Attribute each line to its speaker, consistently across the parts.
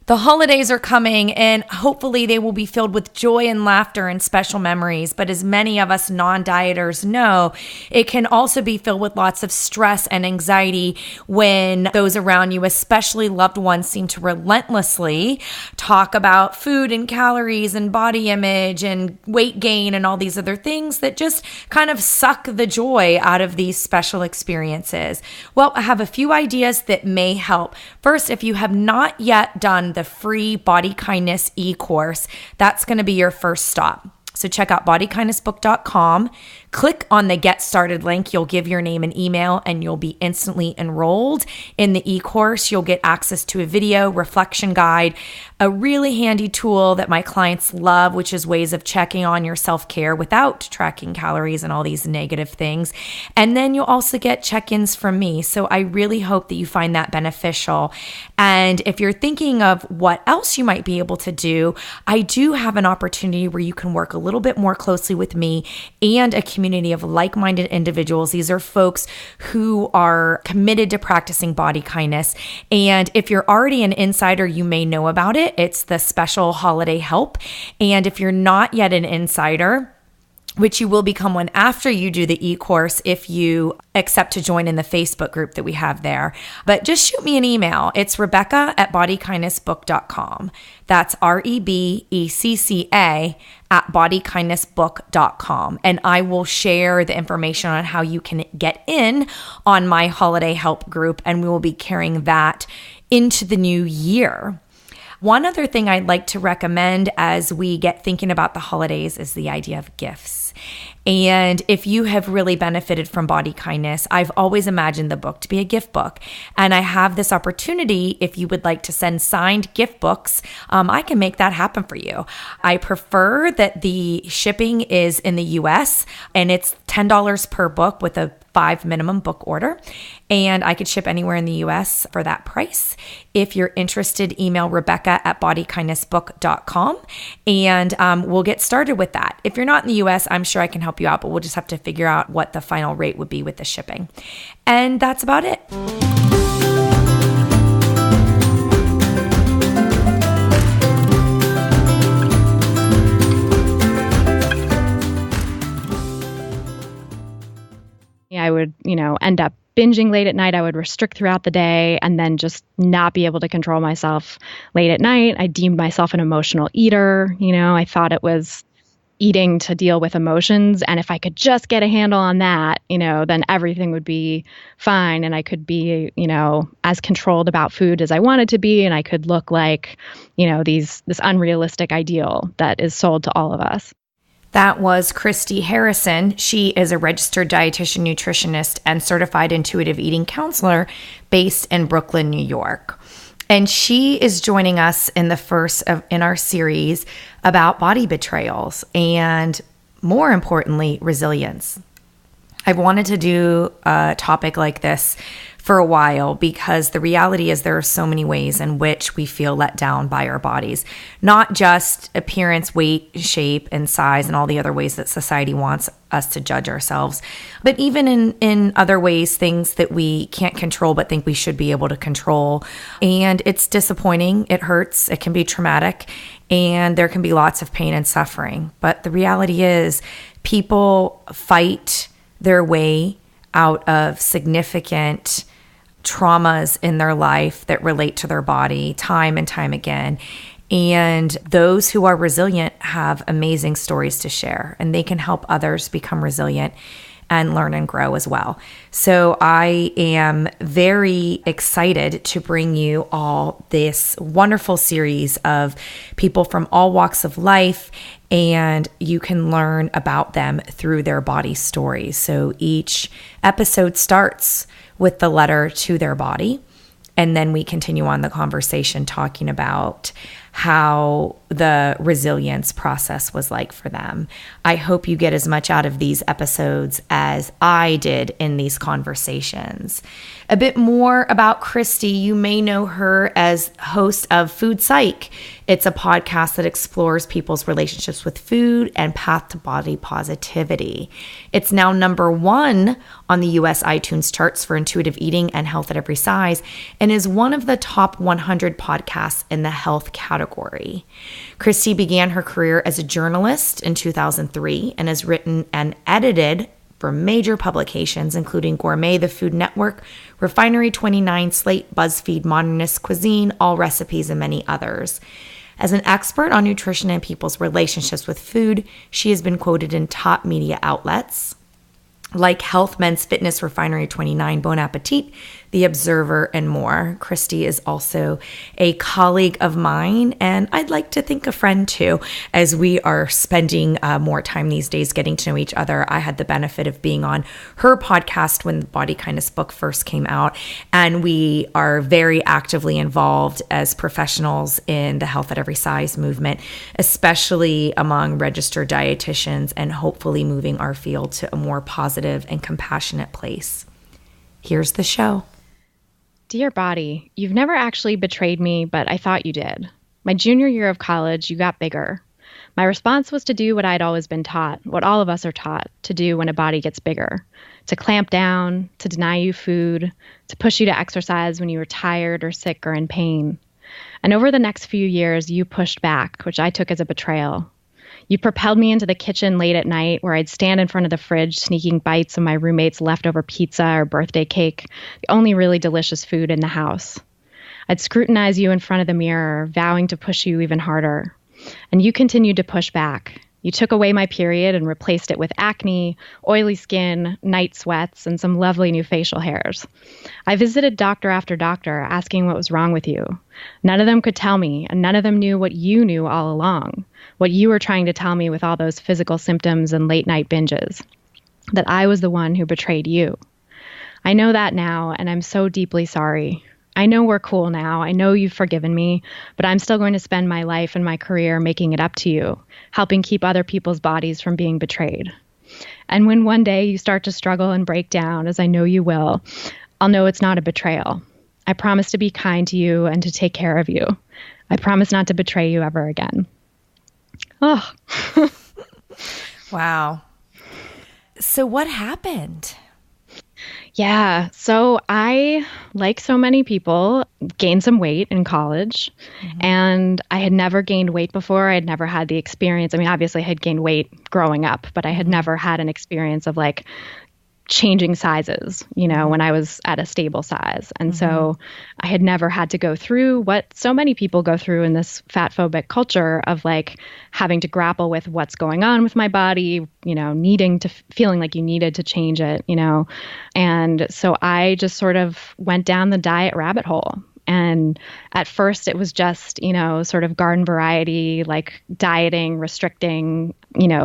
Speaker 1: The holidays are coming, and hopefully they will be filled with joy and laughter and special memories. But as many of us non-dieters know, it can also be filled with lots of stress and anxiety when those around you, especially loved ones, seem to relentlessly talk about food and calories and body image and weight gain and all these other things that just kind of suck the joy out of these special experiences. Well, I have a few ideas that may help. First, if you have not yet done the free Body Kindness e-course, that's going to be your first stop. So check out bodykindnessbook.com. Click on the Get Started link. You'll give your name and email, and you'll be instantly enrolled in the e-course. You'll get access to a video, reflection guide, a really handy tool that my clients love, which is ways of checking on your self-care without tracking calories and all these negative things. And then you'll also get check-ins from me. So I really hope that you find that beneficial. And if you're thinking of what else you might be able to do, I do have an opportunity where you can work a little bit more closely with me and a community of like-minded individuals. These are folks who are committed to practicing body kindness. And if you're already an insider, you may know about it. It's the special holiday help. And if you're not yet an insider, which you will become one after you do the e-course if you accept to join in the Facebook group that we have there. But just shoot me an email. It's Rebecca@bodykindnessbook.com. That's REBECCA@bodykindnessbook.com. And I will share the information on how you can get in on my holiday help group, and we will be carrying that into the new year. One other thing I'd like to recommend as we get thinking about the holidays is the idea of gifts. And if you have really benefited from Body Kindness, I've always imagined the book to be a gift book. And I have this opportunity, if you would like to send signed gift books, I can make that happen for you. I prefer that the shipping is in the US, and it's $10 per book with a 5 minimum book order. And I could ship anywhere in the US for that price. If you're interested, email Rebecca@bodykindnessbook.com, and we'll get started with that. If you're not in the US, I'm sure I can help you out, but we'll just have to figure out what the final rate would be with the shipping. And that's about it.
Speaker 2: I would, end up binging late at night. I would restrict throughout the day and then just not be able to control myself late at night. I deemed myself an emotional eater. I thought it was eating to deal with emotions. And if I could just get a handle on that, then everything would be fine. And I could be, as controlled about food as I wanted to be. And I could look like, this unrealistic ideal that is sold to all of us.
Speaker 1: That was Christy Harrison. She is a registered dietitian, nutritionist, and certified intuitive eating counselor based in Brooklyn, New York. And she is joining us in the first in our series about body betrayals and, more importantly, resilience. I've wanted to do a topic like this for a while because the reality is there are so many ways in which we feel let down by our bodies, not just appearance, weight, shape, and size, and all the other ways that society wants us to judge ourselves, but even in other ways, things that we can't control but think we should be able to control. And it's disappointing, it hurts, it can be traumatic, and there can be lots of pain and suffering. But the reality is people fight their way out of significant traumas in their life that relate to their body time and time again. And those who are resilient have amazing stories to share, and they can help others become resilient and learn and grow as well. So I am very excited to bring you all this wonderful series of people from all walks of life, and you can learn about them through their body stories. So each episode starts with the letter to their body, and then we continue on the conversation talking about how the resilience process was like for them. I hope you get as much out of these episodes as I did in these conversations. A bit more about Christy. You may know her as host of Food Psych. It's a podcast that explores people's relationships with food and path to body positivity. It's now #1 on the US iTunes charts for intuitive eating and health at every size, and is one of the top 100 podcasts in the health category. Christy began her career as a journalist in 2003 and has written and edited for major publications, including Gourmet, The Food Network, Refinery 29, Slate, BuzzFeed, Modernist Cuisine, All Recipes, and many others. As an expert on nutrition and people's relationships with food, she has been quoted in top media outlets like Health, Men's Fitness, Refinery 29, Bon Appetit, The Observer, and more. Christy is also a colleague of mine, and I'd like to think a friend too, as we are spending more time these days getting to know each other. I had the benefit of being on her podcast when the Body Kindness book first came out, and we are very actively involved as professionals in the health at every size movement, especially among registered dietitians, and hopefully moving our field to a more positive and compassionate place. Here's the show.
Speaker 2: Dear Body, you've never actually betrayed me, but I thought you did. My junior year of college, you got bigger. My response was to do what I'd always been taught, what all of us are taught to do when a body gets bigger. To clamp down, to deny you food, to push you to exercise when you were tired or sick or in pain. And over the next few years, you pushed back, which I took as a betrayal. You propelled me into the kitchen late at night where I'd stand in front of the fridge sneaking bites of my roommate's leftover pizza or birthday cake, the only really delicious food in the house. I'd scrutinize you in front of the mirror, vowing to push you even harder. And you continued to push back. You took away my period and replaced it with acne, oily skin, night sweats, and some lovely new facial hairs. I visited doctor after doctor asking what was wrong with you. None of them could tell me, and none of them knew what you knew all along, what you were trying to tell me with all those physical symptoms and late-night binges, that I was the one who betrayed you. I know that now, and I'm so deeply sorry. I know we're cool now. I know you've forgiven me, but I'm still going to spend my life and my career making it up to you, helping keep other people's bodies from being betrayed. And when one day you start to struggle and break down, as I know you will, I'll know it's not a betrayal. I promise to be kind to you and to take care of you. I promise not to betray you ever again. Oh.
Speaker 1: Wow. So what happened?
Speaker 2: Yeah. So I, like so many people, gained some weight in college, and I had never gained weight before. I had never had the experience. I mean, obviously I had gained weight growing up, but I had never had an experience of like changing sizes, when I was at a stable size. And so I had never had to go through what so many people go through in this fat phobic culture of like having to grapple with what's going on with my body, feeling like you needed to change it, And so I just sort of went down the diet rabbit hole. And at first it was just, sort of garden variety, like dieting, restricting,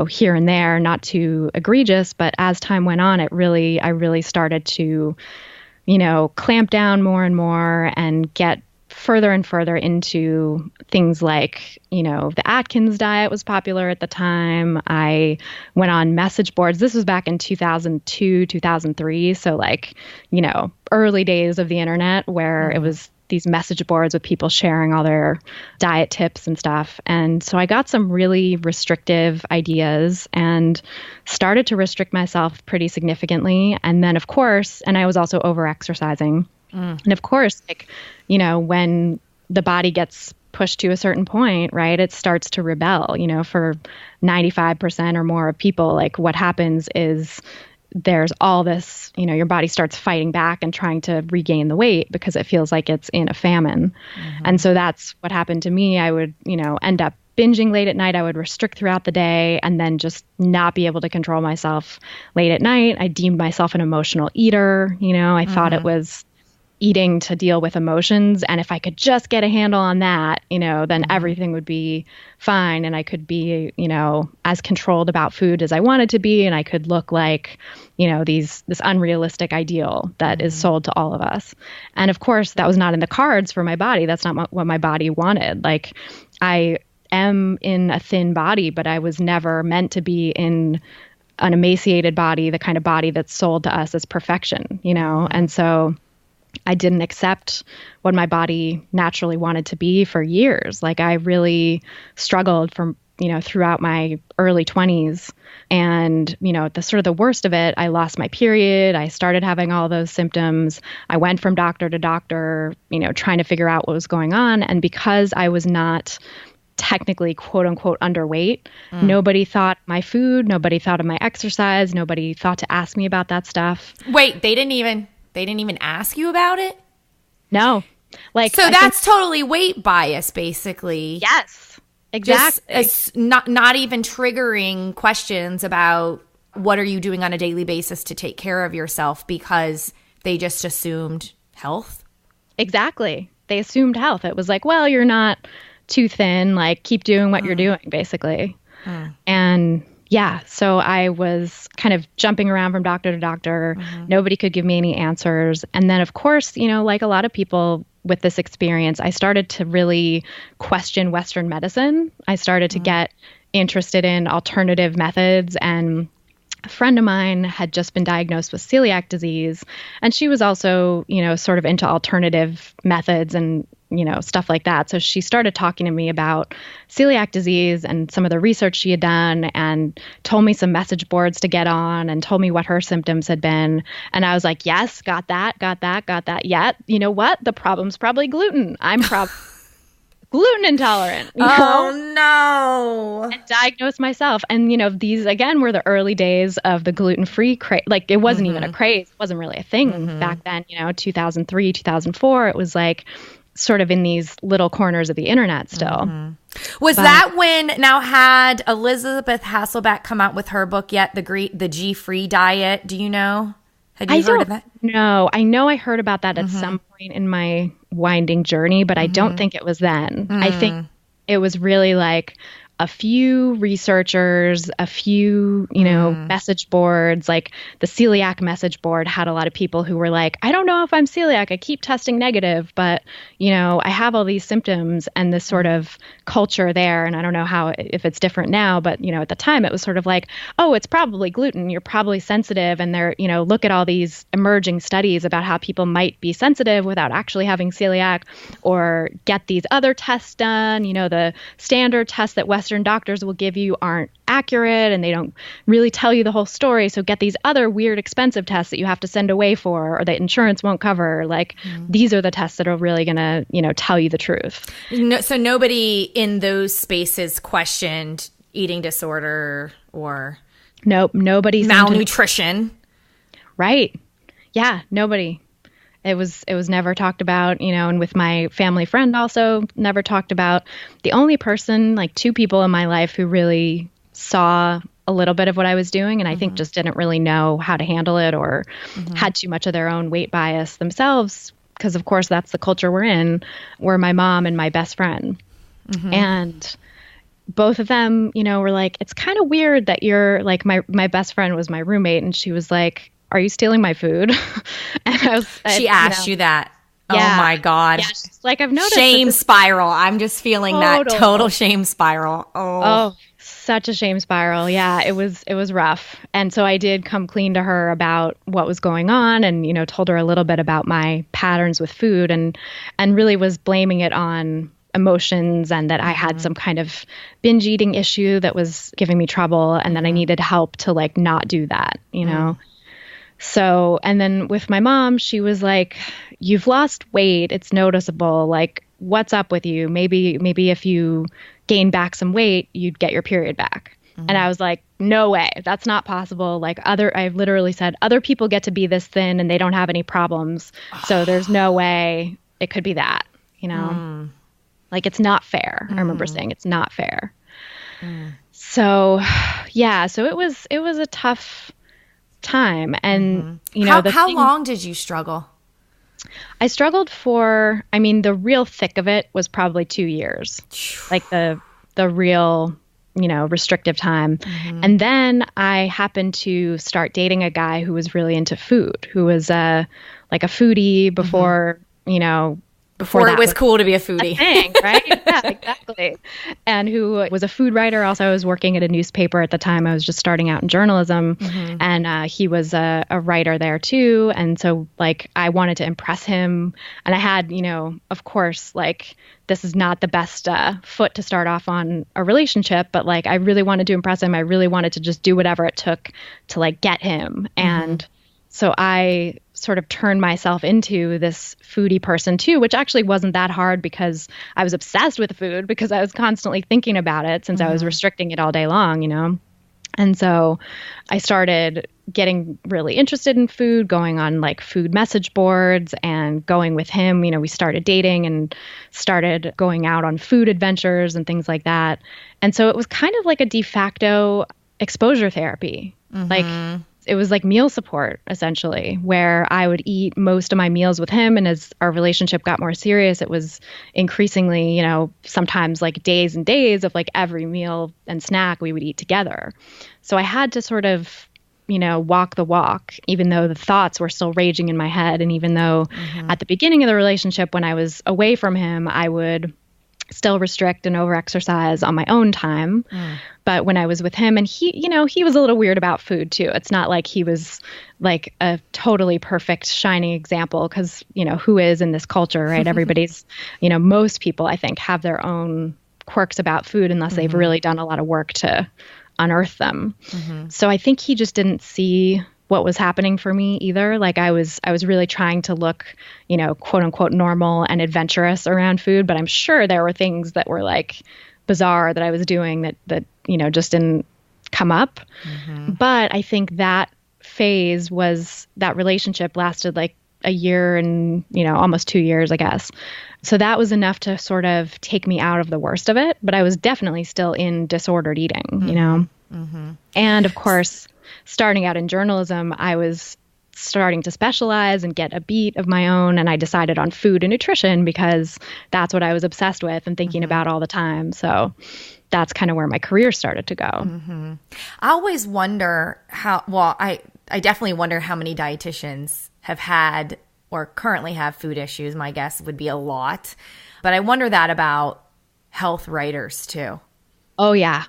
Speaker 2: here and there, not too egregious. But as time went on, I really started to, clamp down more and more and get further and further into things like, the Atkins diet was popular at the time. I went on message boards. This was back in 2002, 2003. So like, early days of the internet where it was these message boards with people sharing all their diet tips and stuff. And so I got some really restrictive ideas and started to restrict myself pretty significantly. And then, of course, and I was also over-exercising. And of course, like, when the body gets pushed to a certain point, right, it starts to rebel. For 95% or more of people, like what happens is there's all this, your body starts fighting back and trying to regain the weight because it feels like it's in a famine. And so that's what happened to me. I would, end up binging late at night. I would restrict throughout the day and then just not be able to control myself late at night. I deemed myself an emotional eater. I thought it was eating to deal with emotions. And if I could just get a handle on that, then everything would be fine. And I could be, as controlled about food as I wanted to be. And I could look like, this unrealistic ideal that is sold to all of us. And of course, that was not in the cards for my body. That's not what my body wanted. Like, I am in a thin body, but I was never meant to be in an emaciated body, the kind of body that's sold to us as perfection, you know? And so I didn't accept what my body naturally wanted to be for years. Like I really struggled from, you know, throughout my early 20s. And, you know, the worst of it, I lost my period. I started having all those symptoms. I went from doctor to doctor, you know, trying to figure out what was going on. And because I was not technically quote unquote underweight, nobody thought my food, nobody thought of my exercise, nobody thought to ask me about that stuff.
Speaker 1: Wait, they didn't even ask you about it?
Speaker 2: No. Like,
Speaker 1: so that's totally weight bias, basically.
Speaker 2: Yes, exactly.
Speaker 1: Just not even triggering questions about what are you doing on a daily basis to take care of yourself, because they just assumed health.
Speaker 2: Exactly. They assumed health. It was like, well, you're not too thin, like keep doing what you're doing, basically. And yeah, so I was kind of jumping around from doctor to doctor. Nobody could give me any answers. And then, of course, you know, like a lot of people with this experience, I started to really question Western medicine. I started to get interested in alternative methods. And a friend of mine had just been diagnosed with celiac disease. And she was also, you know, sort of into alternative methods and, you know, stuff like that. So she started talking to me about celiac disease and some of the research she had done, and told me some message boards to get on, and told me what her symptoms had been. And I was like, yes, got that. Yet, you know what? The problem's probably gluten. I'm gluten intolerant. You know?
Speaker 1: No.
Speaker 2: And diagnosed myself. And, you know, these, again, were the early days of the gluten-free craze. Like, it wasn't even a craze. It wasn't really a thing back then, you know, 2003, 2004. It was like sort of in these little corners of the internet still.
Speaker 1: Was that when, now had Elizabeth Hasselbeck come out with her book yet, the G-Free diet? Do you know? Had you heard of that?
Speaker 2: No, I know I heard about that at some point in my winding journey, but I don't think it was then. I think it was really like a few researchers, a few, you know, message boards. Like the celiac message board had a lot of people who were like, I don't know if I'm celiac. I keep testing negative, but, you know, I have all these symptoms, and this sort of culture there. And I don't know if it's different now, but, you know, at the time it was sort of like, oh, it's probably gluten. You're probably sensitive. And they're, you know, look at all these emerging studies about how people might be sensitive without actually having celiac, or get these other tests done. You know, the standard tests that Western doctors will give you aren't accurate, and they don't really tell you the whole story. So get these other weird, expensive tests that you have to send away for, or that insurance won't cover. Like these are the tests that are really going to, you know, tell you the truth.
Speaker 1: No, so nobody in those spaces questioned eating disorder or
Speaker 2: nobody
Speaker 1: malnutrition.
Speaker 2: Right. Yeah, nobody. It was never talked about, you know, and with my family friend also never talked about. The only person, like two people in my life who really saw a little bit of what I was doing, and I think just didn't really know how to handle it, or had too much of their own weight bias themselves, because of course that's the culture we're in, were my mom and my best friend. And both of them, you know, were like, it's kind of weird that you're like, my best friend was my roommate, and she was like, are you stealing my food? And
Speaker 1: she asked you that.
Speaker 2: Yeah.
Speaker 1: Oh my God.
Speaker 2: Yeah, like I've noticed.
Speaker 1: Shame spiral. I'm just feeling that total shame spiral.
Speaker 2: Oh, such a shame spiral. Yeah, it was rough. And so I did come clean to her about what was going on, and, you know, told her a little bit about my patterns with food, and really was blaming it on emotions, and that I had some kind of binge eating issue that was giving me trouble, and that I needed help to like not do that, you know? So, and then with my mom, she was like, you've lost weight. It's noticeable. Like, what's up with you? Maybe if you gain back some weight, you'd get your period back. And I was like, no way. That's not possible. Like I've literally said, other people get to be this thin and they don't have any problems. So there's no way it could be that, you know? Like, it's not fair. I remember saying it's not fair. So, yeah. So it was a tough time. And, you know,
Speaker 1: how long did you struggle?
Speaker 2: I struggled for, I mean, the real thick of it was probably 2 years, like the real, you know, restrictive time. And then I happened to start dating a guy who was really into food, who was like a foodie before, you know,
Speaker 1: before it was cool to be a foodie.
Speaker 2: Thing, right? Yeah, exactly. And who was a food writer. Also, I was working at a newspaper at the time. I was just starting out in journalism, and he was a writer there too. And so, like, I wanted to impress him, and I had, of course, like, this is not the best foot to start off on a relationship, but like, I really wanted to impress him. I really wanted to just do whatever it took to like get him. And so I sort of turned myself into this foodie person too, which actually wasn't that hard because I was obsessed with food because I was constantly thinking about it since I was restricting it all day long. And so I started getting really interested in food, going on like food message boards and going with him. We started dating and started going out on food adventures and things like that. And so it was kind of like a de facto exposure therapy. Like, it was like meal support, essentially, where I would eat most of my meals with him. And as our relationship got more serious, it was increasingly, sometimes like days and days of like every meal and snack we would eat together. So I had to sort of, walk the walk, even though the thoughts were still raging in my head. And even though at the beginning of the relationship, when I was away from him, I would still restrict and overexercise on my own time. But when I was with him, and he was a little weird about food too. It's not like he was like a totally perfect shining example because, who is in this culture, right? Everybody's, most people I think have their own quirks about food unless they've really done a lot of work to unearth them. So I think he just didn't see what was happening for me either. Like I was really trying to look, quote unquote normal and adventurous around food, but I'm sure there were things that were like bizarre that I was doing that just didn't come up. But I think that that relationship lasted like a year and, almost 2 years, I guess. So that was enough to sort of take me out of the worst of it, but I was definitely still in disordered eating, And of course, starting out in journalism, I was starting to specialize and get a beat of my own. And I decided on food and nutrition because that's what I was obsessed with and thinking about all the time. So that's kind of where my career started to go.
Speaker 1: I always wonder I definitely wonder how many dietitians have had or currently have food issues. My guess would be a lot. But I wonder that about health writers too.
Speaker 2: Oh, yeah.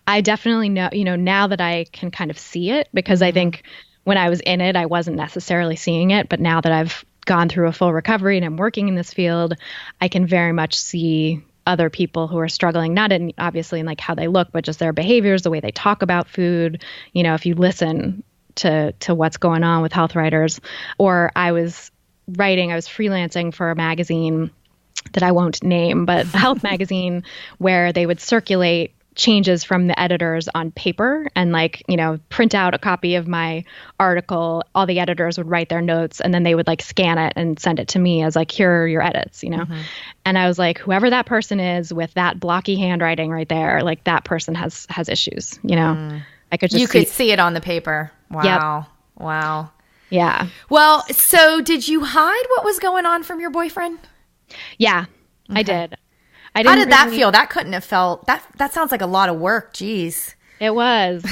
Speaker 2: I definitely know, now that I can kind of see it, because I think when I was in it, I wasn't necessarily seeing it. But now that I've gone through a full recovery and I'm working in this field, I can very much see other people who are struggling, not in obviously in like how they look, but just their behaviors, the way they talk about food. If you listen to what's going on with health writers, or I was freelancing for a magazine that I won't name, but a health magazine where they would circulate changes from the editors on paper and print out a copy of my article. All the editors would write their notes and then they would scan it and send it to me as here are your edits, And I was like, whoever that person is with that blocky handwriting right there, that person has issues, I could just
Speaker 1: could see it on the paper. Wow.
Speaker 2: Yep.
Speaker 1: Wow.
Speaker 2: Yeah.
Speaker 1: Well, so did you hide what was going on from your boyfriend?
Speaker 2: Yeah, okay. I did.
Speaker 1: How did that feel? That couldn't have felt, that sounds like a lot of work. Jeez.
Speaker 2: It was.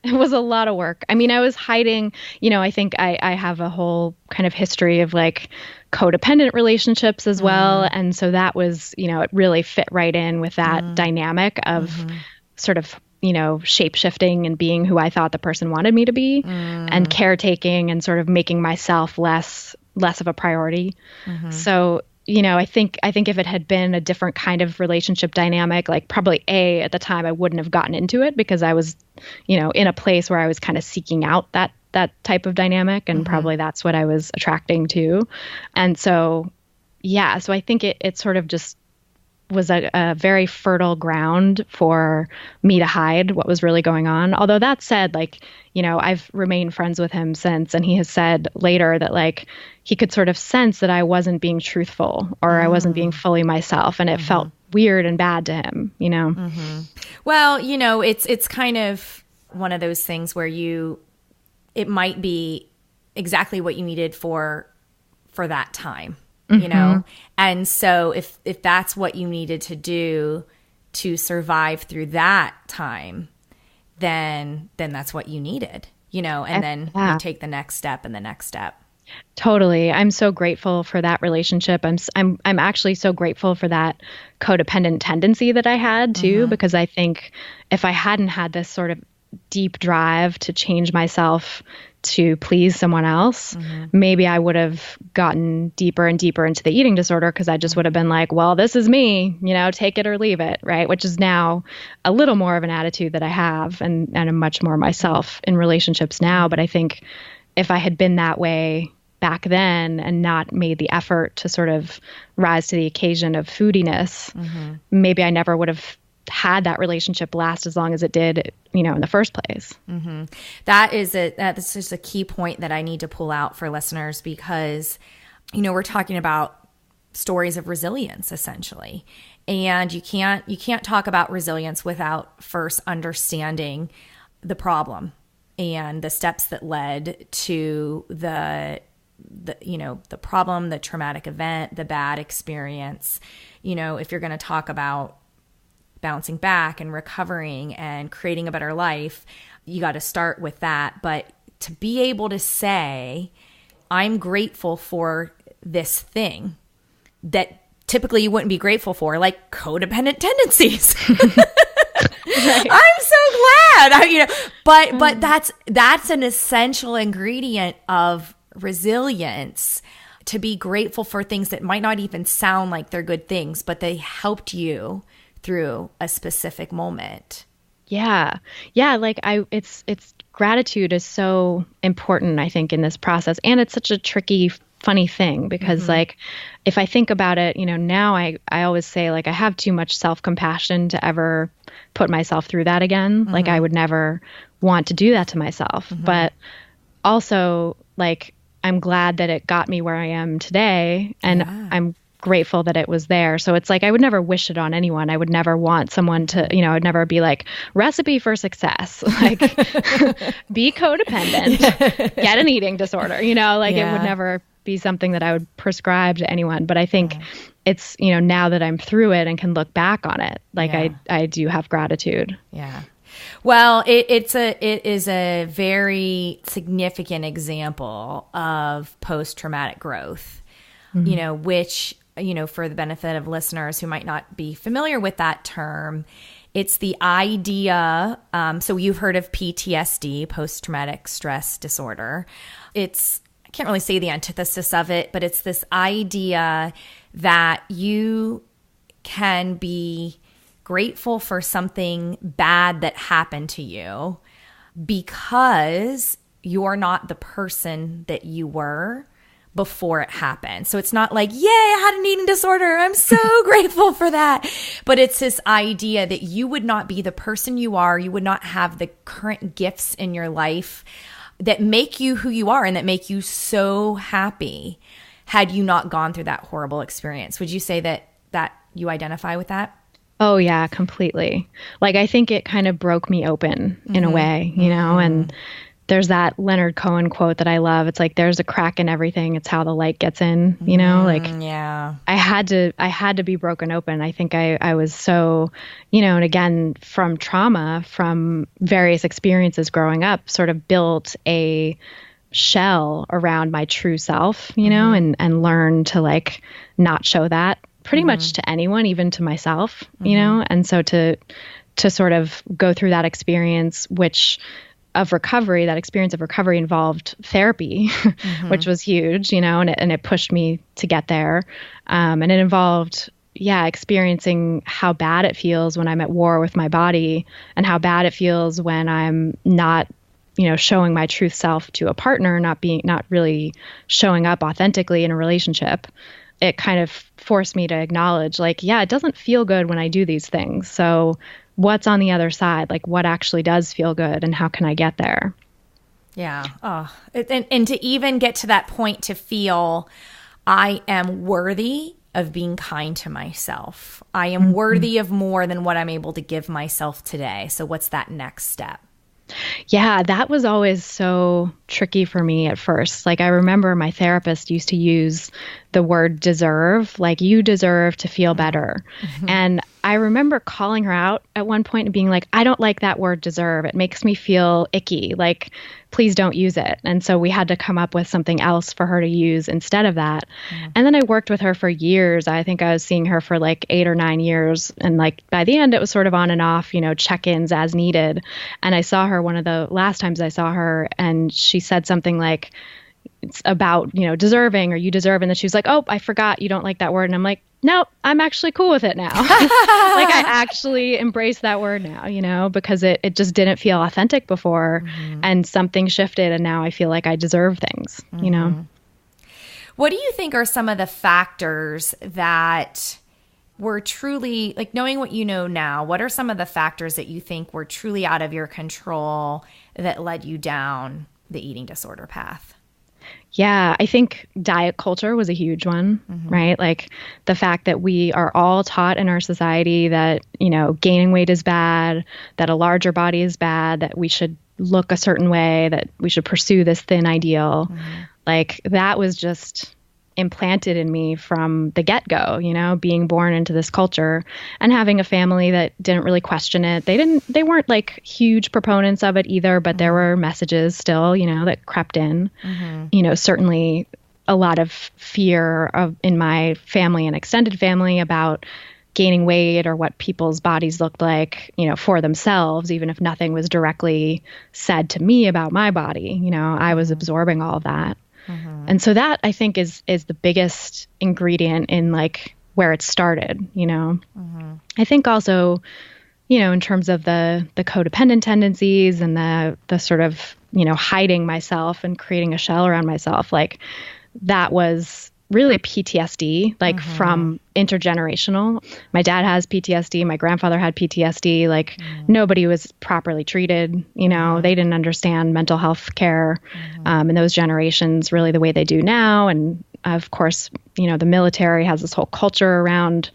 Speaker 2: It was a lot of work. I mean, I was hiding, I think I have a whole kind of history of codependent relationships as well. And so that was, it really fit right in with that dynamic of sort of, shape shifting and being who I thought the person wanted me to be and caretaking and sort of making myself less of a priority. So, I think if it had been a different kind of relationship dynamic, probably at the time I wouldn't have gotten into it because I was, in a place where I was kind of seeking out that type of dynamic, and probably that's what I was attracting to. And so, yeah, so I think it sort of just was a very fertile ground for me to hide what was really going on. Although that said, I've remained friends with him since, and he has said later that he could sort of sense that I wasn't being truthful or I wasn't being fully myself, and it felt weird and bad to him,
Speaker 1: Well, it's kind of one of those things where it might be exactly what you needed for that time. And so if that's what you needed to do to survive through that time, then that's what you needed, and then you take the next step and the next step.
Speaker 2: Totally. I'm so grateful for that relationship. I'm actually so grateful for that codependent tendency that I had too, because I think if I hadn't had this sort of deep drive to change myself to please someone else, maybe I would have gotten deeper and deeper into the eating disorder, because I just would have been like, well, this is me, take it or leave it, right? Which is now a little more of an attitude that I have, and I'm much more myself in relationships now. But I think if I had been that way back then and not made the effort to sort of rise to the occasion of foodiness, maybe I never would have had that relationship last as long as it did, in the first place.
Speaker 1: That's just a key point that I need to pull out for listeners, because, we're talking about stories of resilience essentially. And you can't talk about resilience without first understanding the problem and the steps that led to the problem, the traumatic event, the bad experience. If you're going to talk about bouncing back and recovering and creating a better life, you got to start with that. But to be able to say, I'm grateful for this thing that typically you wouldn't be grateful for, like codependent tendencies. Right. I'm so glad. But that's an essential ingredient of resilience, to be grateful for things that might not even sound like they're good things, but they helped you through a specific moment.
Speaker 2: Yeah. It's gratitude is so important, I think, in this process. And it's such a tricky, funny thing, because if I think about it, now I always say, I have too much self-compassion to ever put myself through that again. I would never want to do that to myself. But also, I'm glad that it got me where I am today, and I'm grateful that it was there. So it's I would never wish it on anyone. I would never want someone to, I'd never be like, recipe for success, be codependent, get an eating disorder, it would never be something that I would prescribe to anyone. But I think it's, now that I'm through it and can look back on it, I do have gratitude.
Speaker 1: Yeah. Well, it is a very significant example of post-traumatic growth, which, for the benefit of listeners who might not be familiar with that term, it's the idea. So you've heard of PTSD, post-traumatic stress disorder. I can't really say the antithesis of it, but it's this idea that you can be grateful for something bad that happened to you because you're not the person that you were before it happened. So it's not like, yay, I had an eating disorder, I'm so grateful for that. But it's this idea that you would not be the person you are, you would not have the current gifts in your life that make you who you are and that make you so happy had you not gone through that horrible experience. Would you say that you identify with that?
Speaker 2: Oh, yeah, completely. I think it kind of broke me open in a way, and there's that Leonard Cohen quote that I love. It's there's a crack in everything. It's how the light gets in,
Speaker 1: yeah.
Speaker 2: I had to be broken open. I think I was so, and again, from trauma, from various experiences growing up, sort of built a shell around my true self, and learned to not show that pretty much to anyone, even to myself, and so to sort of go through that experience, that experience of recovery involved therapy, which was huge, and it pushed me to get there. And it involved, experiencing how bad it feels when I'm at war with my body, and how bad it feels when I'm not, showing my truth self to a partner, not really showing up authentically in a relationship. It kind of forced me to acknowledge, it doesn't feel good when I do these things. So what's on the other side? What actually does feel good, and how can I get there?
Speaker 1: Yeah. Oh, and to even get to that point to feel I am worthy of being kind to myself. I am worthy of more than what I'm able to give myself today. So what's that next step?
Speaker 2: Yeah, that was always so tricky for me at first. I remember my therapist used to use the word deserve, you deserve to feel better. And I remember calling her out at one point and being like, I don't like that word deserve. It makes me feel icky. Like, please don't use it. And so we had to come up with something else for her to use instead of that. And then I worked with her for years. I think I was seeing her for like 8 or 9 years. And like by the end, it was sort of on and off, check-ins as needed. And I saw her one of the last times I saw her, and she said something like, it's about, deserving, or you deserve. And then she was like, oh, I forgot you don't like that word. And I'm like, no, I'm actually cool with it now. Like, I actually embrace that word now, because it just didn't feel authentic before. And something shifted, and now I feel like I deserve things,
Speaker 1: What do you think are some of the factors that were truly, like, knowing what you know now, what are some of the factors that you think were truly out of your control that led you down the eating disorder path?
Speaker 2: Yeah, I think diet culture was a huge one, right? Like the fact that we are all taught in our society that, gaining weight is bad, that a larger body is bad, that we should look a certain way, that we should pursue this thin ideal. Like that was just implanted in me from the get-go, being born into this culture and having a family that didn't really question it. They weren't like huge proponents of it either, but there were messages still, that crept in. Certainly a lot of fear in my family and extended family about gaining weight or what people's bodies looked like, for themselves, even if nothing was directly said to me about my body. I was absorbing all of that. And so that, I think, is the biggest ingredient in like where it started, I think also, in terms of the codependent tendencies and the sort of, hiding myself and creating a shell around myself, like that was really PTSD, like from intergenerational. My dad has PTSD. My grandfather had PTSD. Like nobody was properly treated. They didn't understand mental health care in those generations really the way they do now. And of course, the military has this whole culture around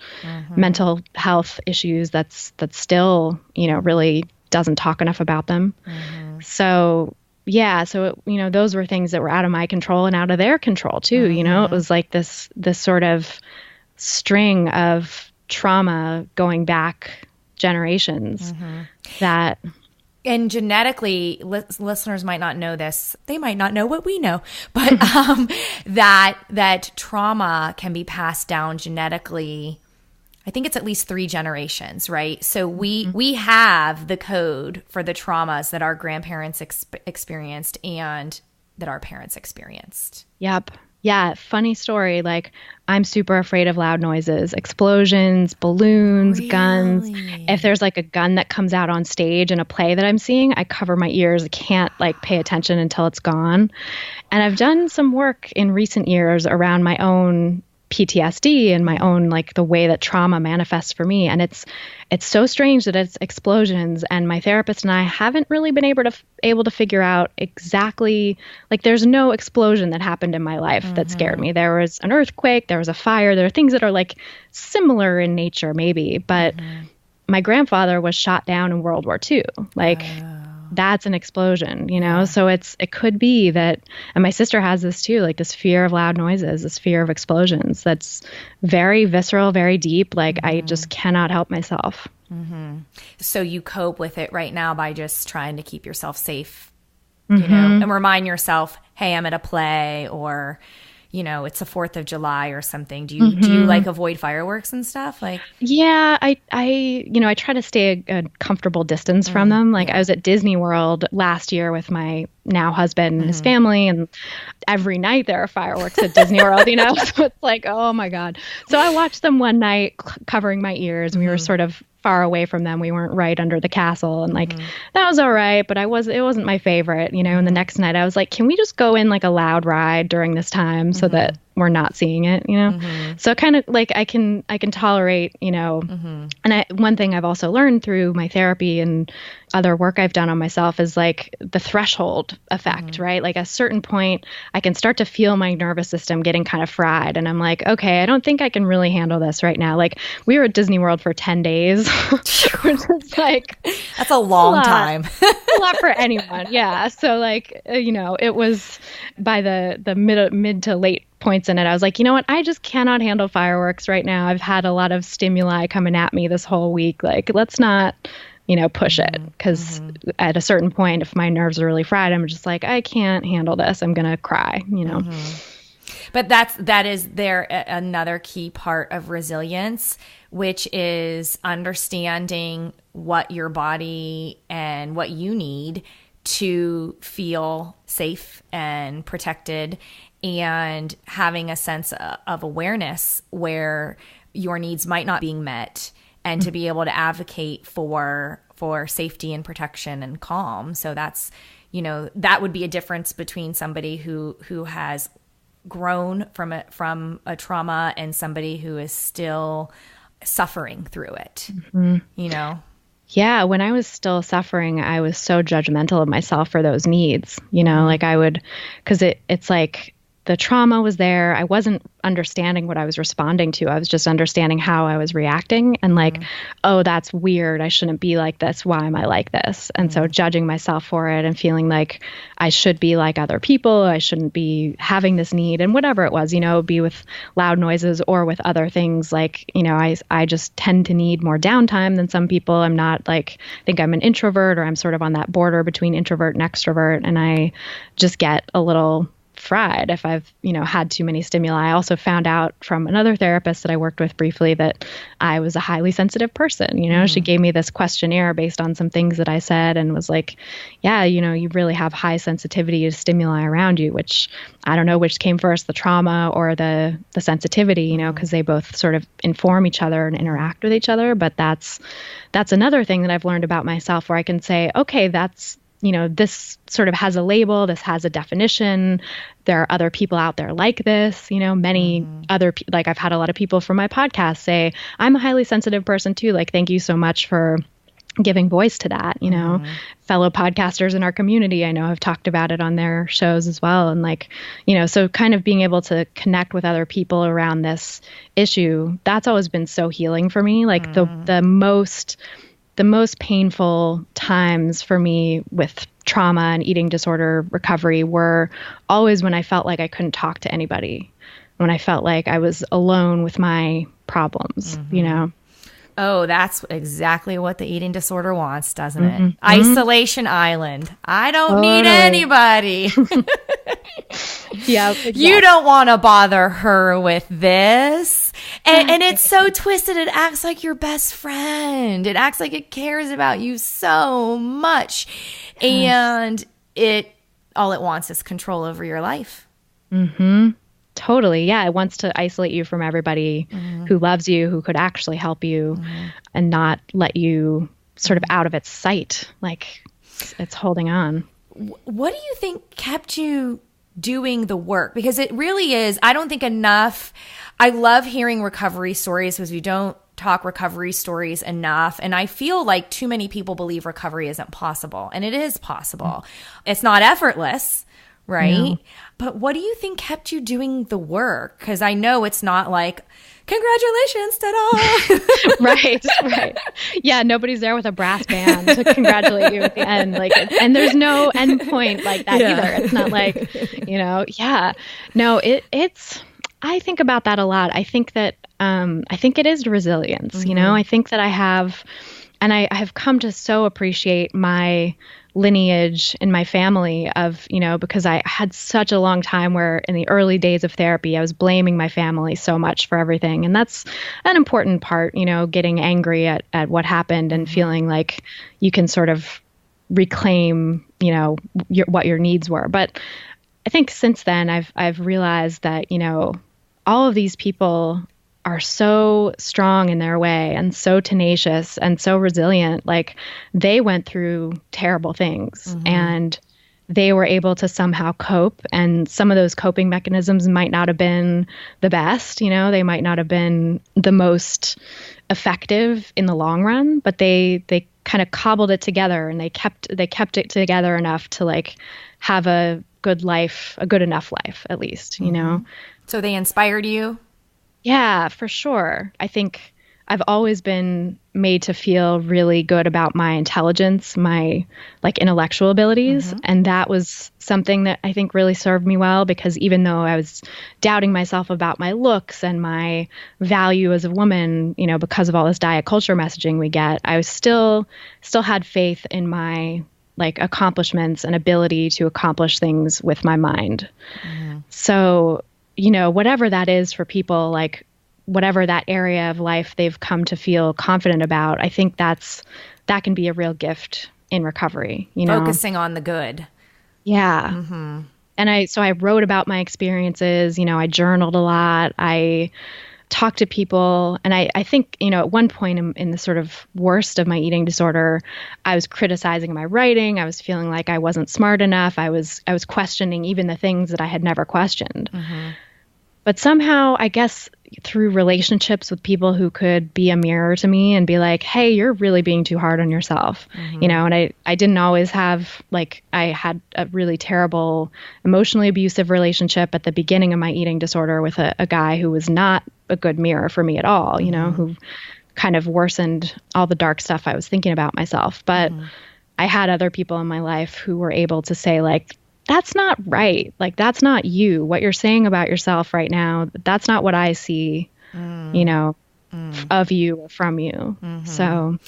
Speaker 2: mental health issues that's still, really doesn't talk enough about them. So yeah. So, those were things that were out of my control and out of their control too. It was like this sort of string of trauma going back generations that.
Speaker 1: And genetically, listeners might not know this. They might not know what we know, but that trauma can be passed down genetically. I think it's at least 3 generations, right? So we have the code for the traumas that our grandparents experienced and that our parents experienced.
Speaker 2: Yep. Yeah. Funny story. Like, I'm super afraid of loud noises, explosions, balloons, guns. If there's like a gun that comes out on stage in a play that I'm seeing, I cover my ears. I can't like pay attention until it's gone. And I've done some work in recent years around my own PTSD and my own, like the way that trauma manifests for me. And it's so strange that it's explosions. And my therapist and I haven't really been able to figure out exactly, like there's no explosion that happened in my life that scared me. There was an earthquake, there was a fire, there are things that are like similar in nature maybe, but my grandfather was shot down in World War II. Like that's an explosion, So it could be that, and my sister has this too, like this fear of loud noises, this fear of explosions. That's very visceral, very deep. Like I just cannot help myself.
Speaker 1: So you cope with it right now by just trying to keep yourself safe, and remind yourself, hey, I'm at a play, or, it's the 4th of July or something. Do you like avoid fireworks and stuff? Like,
Speaker 2: yeah, I try to stay a comfortable distance from them. Like I was at Disney World last year with my now husband and his family, and every night there are fireworks at Disney World, So it's like, oh my God. So I watched them one night covering my ears, and we were sort of far away from them. We weren't right under the castle, and like that was all right, but it wasn't my favorite, And the next night I was like, can we just go in like a loud ride during this time so that we're not seeing it, So kind of like I can tolerate, and one thing I've also learned through my therapy and other work I've done on myself is like the threshold effect, right? Like at a certain point, I can start to feel my nervous system getting kind of fried. And I'm like, okay, I don't think I can really handle this right now. Like we were at Disney World for 10 days, which is like,
Speaker 1: that's a long time.
Speaker 2: A lot for anyone. Yeah. So like, it was by the mid to late points in it, I was like, you know what? I just cannot handle fireworks right now. I've had a lot of stimuli coming at me this whole week. Like, let's not, push it. Because at a certain point, if my nerves are really fried, I'm just like, I can't handle this. I'm going to cry,
Speaker 1: But that is another key part of resilience, which is understanding what your body and what you need to feel safe and protected, and having a sense of awareness where your needs might not be met, and to be able to advocate for safety and protection and calm. So that's, that would be a difference between somebody who has grown from a trauma and somebody who is still suffering through it.
Speaker 2: Yeah, when I was still suffering, I was so judgmental of myself for those needs. Like I would, because it's like the trauma was there. I wasn't understanding what I was responding to. I was just understanding how I was reacting, and like, oh, that's weird. I shouldn't be like this. Why am I like this? And so judging myself for it and feeling like I should be like other people. I shouldn't be having this need, and whatever it was, be with loud noises or with other things. Like, I just tend to need more downtime than some people. I'm not like, I think I'm an introvert, or I'm sort of on that border between introvert and extrovert. And I just get a little fried if I've, had too many stimuli. I also found out from another therapist that I worked with briefly that I was a highly sensitive person. She gave me this questionnaire based on some things that I said, and was like, yeah, you really have high sensitivity to stimuli around you, which I don't know which came first, the trauma or the sensitivity, because they both sort of inform each other and interact with each other. But that's another thing that I've learned about myself, where I can say, okay, that's, this sort of has a label, this has a definition. There are other people out there like this, many other, like I've had a lot of people from my podcast say, I'm a highly sensitive person too. Like, thank you so much for giving voice to that, fellow podcasters in our community, I know have talked about it on their shows as well. And like, so kind of being able to connect with other people around this issue, that's always been so healing for me. Like the most painful times for me with trauma and eating disorder recovery were always when I felt like I couldn't talk to anybody, when I felt like I was alone with my problems,
Speaker 1: Oh, that's exactly what the eating disorder wants, doesn't it? Isolation island. I don't need anybody.
Speaker 2: Yeah, exactly.
Speaker 1: You don't want to bother her with this. And it's so twisted. It acts like your best friend. It acts like it cares about you so much. And all it wants is control over your life.
Speaker 2: Totally. Yeah. It wants to isolate you from everybody who loves you, who could actually help you, and not let you sort of out of its sight. Like it's holding on.
Speaker 1: What do you think kept you doing the work? Because it really is, I don't think enough. I love hearing recovery stories because we don't talk recovery stories enough. And I feel like too many people believe recovery isn't possible. And it is possible. It's not effortless, right? No. But what do you think kept you doing the work? Because I know it's not like, congratulations, ta-da.
Speaker 2: Right. Yeah, nobody's there with a brass band to congratulate you at the end. Like, and there's no end point like that either. It's not like, yeah. No, it's, I think about that a lot. I think that, I think it is resilience, I think that I have come to so appreciate my lineage in my family of, because I had such a long time where in the early days of therapy, I was blaming my family so much for everything. And that's an important part, getting angry at what happened and feeling like you can sort of reclaim, what your needs were. But I think since then I've realized that, all of these people are so strong in their way and so tenacious and so resilient. Like they went through terrible things and they were able to somehow cope. And some of those coping mechanisms might not have been the best, they might not have been the most effective in the long run, but they kind of cobbled it together and they kept it together enough to like have a good life, a good enough life, at least,
Speaker 1: So they inspired you?
Speaker 2: Yeah, for sure. I think I've always been made to feel really good about my intelligence, my like intellectual abilities. And that was something that I think really served me well, because even though I was doubting myself about my looks and my value as a woman, you know, because of all this diet culture messaging we get, I was still had faith in my like accomplishments and ability to accomplish things with my mind. So, you know, whatever that is for people, like whatever that area of life they've come to feel confident about, I think that can be a real gift in recovery, you know.
Speaker 1: Focusing on the good.
Speaker 2: Yeah. And I wrote about my experiences, you know, I journaled a lot. I talked to people. And I think, you know, at one point in the sort of worst of my eating disorder, I was criticizing my writing. I was feeling like I wasn't smart enough. I was questioning even the things that I had never questioned. But somehow, I guess, through relationships with people who could be a mirror to me and be like, hey, you're really being too hard on yourself, you know, and I didn't always have, like, I had a really terrible, emotionally abusive relationship at the beginning of my eating disorder with a guy who was not a good mirror for me at all, you know, who kind of worsened all the dark stuff I was thinking about myself. But I had other people in my life who were able to say, like, that's not right. Like, that's not you. What you're saying about yourself right now, that's not what I see, you know, of you or from you. So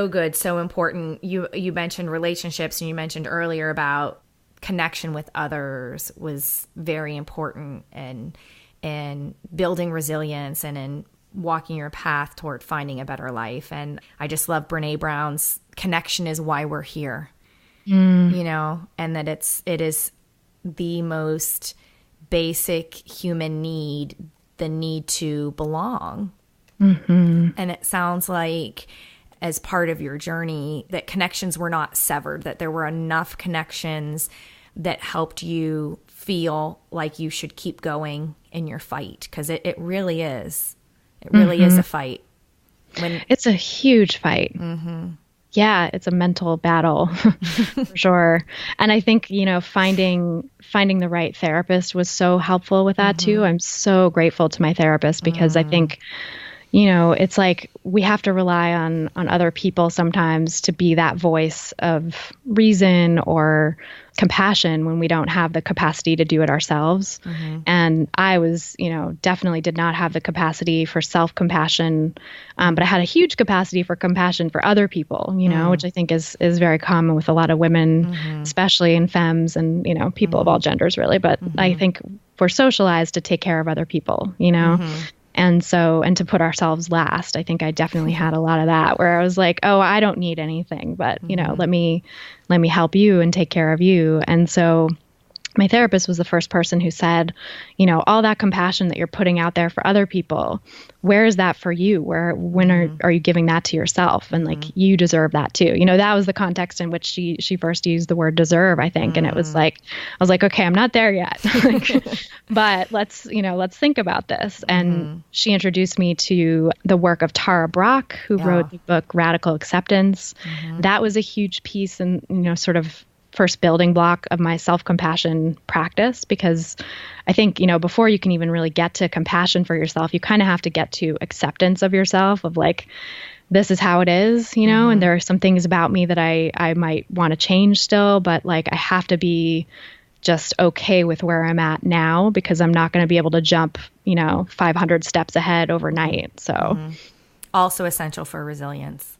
Speaker 1: good. So important. You mentioned relationships, and you mentioned earlier about connection with others was very important and building resilience and in walking your path toward finding a better life. And I just love Brene Brown's connection is why we're here. You know, and that it is the most basic human need, the need to belong. And it sounds like as part of your journey that connections were not severed, that there were enough connections that helped you feel like you should keep going in your fight. Because it really is. It really is a fight.
Speaker 2: It's a huge fight. Yeah, it's a mental battle for sure. And I think, you know, finding the right therapist was so helpful with that too. I'm so grateful to my therapist because I think, you know, it's like we have to rely on other people sometimes to be that voice of reason or compassion when we don't have the capacity to do it ourselves. And I was, you know, definitely did not have the capacity for self-compassion, but I had a huge capacity for compassion for other people, you know, which I think is very common with a lot of women, especially in femmes and, you know, people of all genders really. But I think we're socialized to take care of other people, you know. And to put ourselves last, I think I definitely had a lot of that where I was like, oh, I don't need anything, but, you know, let me help you and take care of you. And so my therapist was the first person who said, you know, all that compassion that you're putting out there for other people, where is that for you? When are you giving that to yourself? And like, you deserve that too. You know, that was the context in which she first used the word deserve, I think. And it was like, I was like, okay, I'm not there yet, but let's think about this. And she introduced me to the work of Tara Brach, who wrote the book Radical Acceptance. That was a huge piece and, you know, sort of first building block of my self-compassion practice, because I think, you know, before you can even really get to compassion for yourself, you kind of have to get to acceptance of yourself, of like, this is how it is, you know, and there are some things about me that I might want to change still, but like I have to be just okay with where I'm at now, because I'm not going to be able to jump, you know, 500 steps ahead overnight. So
Speaker 1: also essential for resilience.